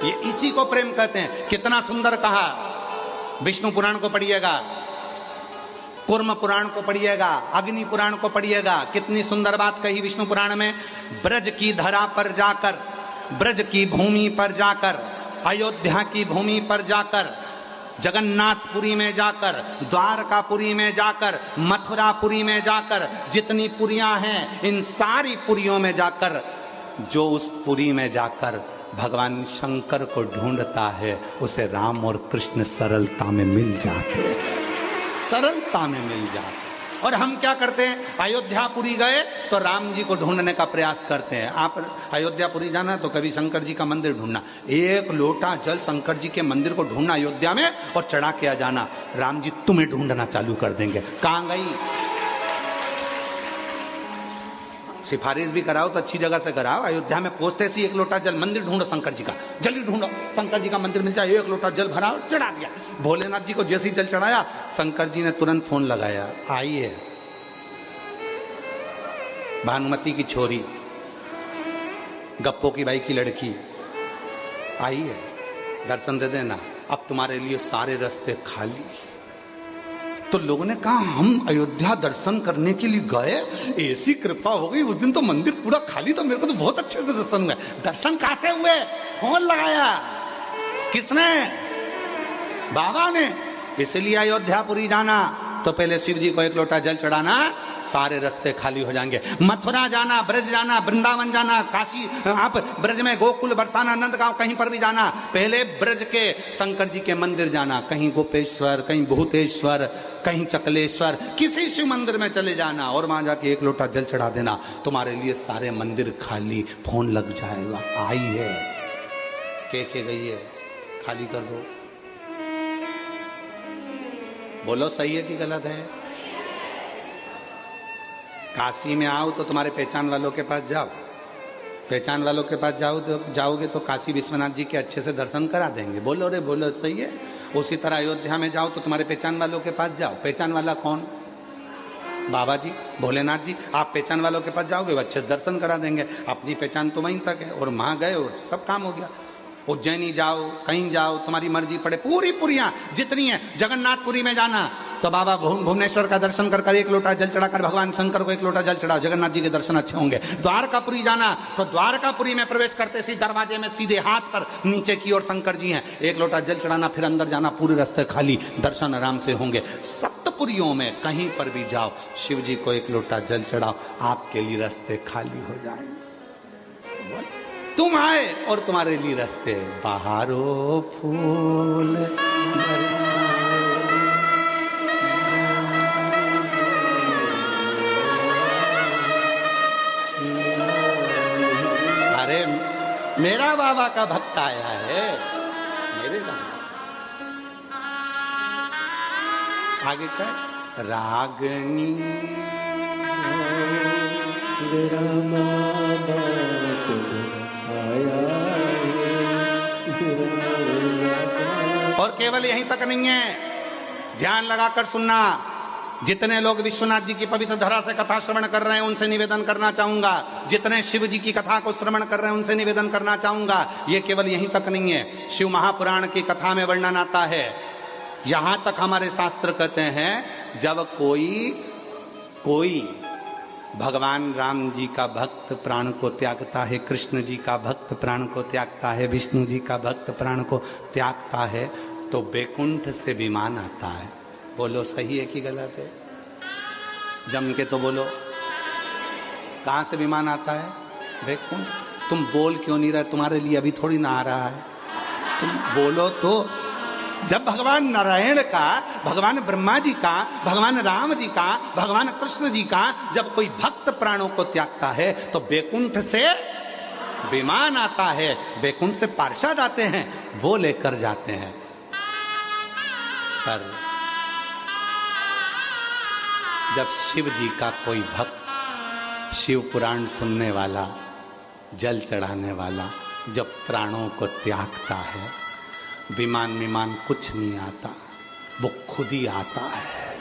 ये इसी को प्रेम कहते हैं। कितना सुंदर कहा। विष्णु पुराण को पढ़िएगा, कूर्म पुराण को पढ़िएगा, अग्नि पुराण को पढ़िएगा, कितनी सुंदर बात कही विष्णु पुराण में। ब्रज की धरा पर जाकर, ब्रज की भूमि पर जाकर, अयोध्या की भूमि पर जाकर, जगन्नाथपुरी में जाकर, द्वारकापुरी में जाकर, मथुरापुरी में जाकर, जितनी पुरियां हैं इन सारी पुरियों में जाकर, जो उस पुरी में जाकर भगवान शंकर को ढूंढता है उसे राम और कृष्ण सरलता में मिल जाते हैं, सरलता में मिल जाते। और हम क्या करते हैं, अयोध्यापुरी गए तो राम जी को ढूंढने का प्रयास करते हैं। आप अयोध्यापुरी जाना तो कभी शंकर जी का मंदिर ढूंढना, एक लोटा जल शंकर जी के मंदिर को ढूंढना अयोध्या में और चढ़ा के आ जाना, राम जी तुम्हें ढूंढना चालू कर देंगे। कहां गई? सिफारिश भी कराओ तो अच्छी जगह से कराओ। अयोध्या में पहुंचते सी एक लोटा जल, मंदिर ढूंढो शंकर जी का, जल्दी ढूंढो शंकर जी का मंदिर मिल जाए, एक लोटा जल भरा और चढ़ा दिया। भोलेनाथ जी को जैसे ही जल चढ़ाया, शंकर जी ने तुरंत फोन लगाया, आइए भानुमति की छोरी, गप्पो की बाई की लड़की, आइए दर्शन दे देना, अब तुम्हारे लिए सारे रास्ते खाली। तो लोगों ने कहा हम अयोध्या दर्शन करने के लिए गए, ऐसी कृपा हो गई, उस दिन तो मंदिर पूरा खाली था, मेरे को तो बहुत अच्छे से दर्शन हुए। दर्शन कहां से हुए? फोन लगाया किसने? बाबा ने। इसलिए अयोध्यापुरी जाना तो पहले शिव जी को एक लोटा जल चढ़ाना, सारे रास्ते खाली हो जाएंगे। मथुरा जाना, ब्रज जाना, वृंदावन जाना, काशी, आप ब्रज में गोकुल, बरसाना, नंदगांव, कहीं पर भी जाना, पहले ब्रज के शंकर जी के मंदिर जाना, कहीं गोपेश्वर, कहीं भूतेश्वर, कहीं चकलेश्वर, किसी शिव मंदिर में चले जाना और वहां जाके एक लोटा जल चढ़ा देना, तुम्हारे लिए सारे मंदिर खाली। फोन लग जाएगा, आई है के गई है, खाली कर दो। बोलो सही है कि गलत है? काशी में आओ तो तुम्हारे पहचान वालों के पास जाओ, पहचान वालों के पास जाओगे तो काशी विश्वनाथ जी के अच्छे से दर्शन करा देंगे। बोलो रे बोलो, सही है। उसी तरह अयोध्या में जाओ तो तुम्हारे पहचान वालों के पास जाओ। पहचान वाला कौन? बाबा जी, भोलेनाथ जी। आप पहचान वालों के पास जाओगे वो अच्छे से दर्शन करा देंगे। अपनी पहचान तो वहीं तक है और वहां गए और सब काम हो गया। उज्जैनी जाओ, कहीं जाओ, तुम्हारी मर्जी पड़े, पूरी पुरियां जितनी है। जगन्नाथपुरी में जाना तो बाबा भुवनेश्वर का दर्शन कर एक लोटा जल चढ़ाकर भगवान शंकर को एक लोटा जल चढ़ाओ, जगन्नाथ जी के दर्शन अच्छे होंगे। द्वारकापुरी जाना तो द्वारकापुरी में प्रवेश करते सी दरवाजे में सीधे हाथ पर नीचे की ओर शंकर जी हैं, एक लोटा जल चढ़ाना, फिर अंदर जाना, पूरे रास्ते खाली, दर्शन आराम से होंगे। सप्तपुरियों में कहीं पर भी जाओ, शिव जी को एक लोटा जल चढ़ाओ, आपके लिए रास्ते खाली हो जाएंगे। तुम आए और तुम्हारे लिए रास्ते बहारो फूल अरे मेरा बाबा का भक्त आया है, मेरे बाबा। आगे क्या? रागनी और केवल यहीं तक नहीं है, ध्यान लगाकर सुनना। जितने लोग विश्वनाथ जी की पवित्र धरा से कथा श्रवण कर रहे हैं उनसे निवेदन करना चाहूंगा, जितने शिव जी की कथा को श्रवण कर रहे हैं उनसे निवेदन करना चाहूंगा, ये केवल यहीं तक नहीं है। शिव महापुराण की कथा में वर्णन आता है, यहां तक हमारे शास्त्र कहते हैं, जब कोई भगवान राम जी का भक्त प्राण को त्यागता है, कृष्ण जी का भक्त प्राण को त्यागता है, विष्णु जी का भक्त प्राण को त्यागता है, तो बैकुंठ से विमान आता है। बोलो सही है कि गलत है? जम के तो बोलो। कहां से विमान आता है? बैकुंठ। तुम बोल क्यों नहीं रहे? तुम्हारे लिए अभी थोड़ी ना आ रहा है, तुम बोलो तो। जब भगवान नारायण का, भगवान ब्रह्मा जी का, भगवान राम जी का, भगवान कृष्ण जी का जब कोई भक्त प्राणों को त्यागता है तो बैकुंठ से विमान आता है, बैकुंठ से पार्षद आते हैं, वो लेकर जाते हैं। पर जब शिव जी का कोई भक्त, शिव पुराण सुनने वाला, जल चढ़ाने वाला जब प्राणों को त्यागता है, विमान कुछ नहीं आता, वो खुद ही आता है,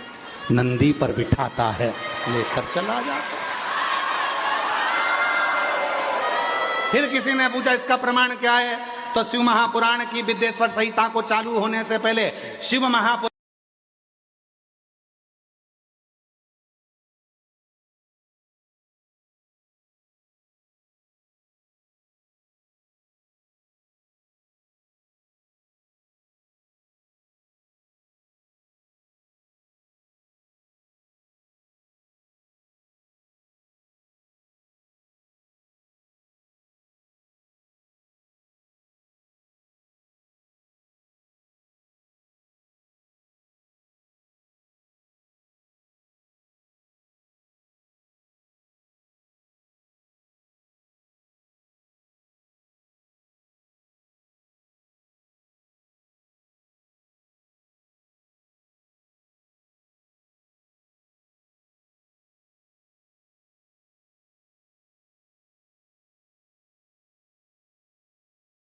नंदी पर बिठाता है, लेकर चला जाता है। फिर किसी ने पूछा इसका प्रमाण क्या है? तो शिव महापुराण की विद्येश्वर संहिता को चालू होने से पहले शिव महापुराण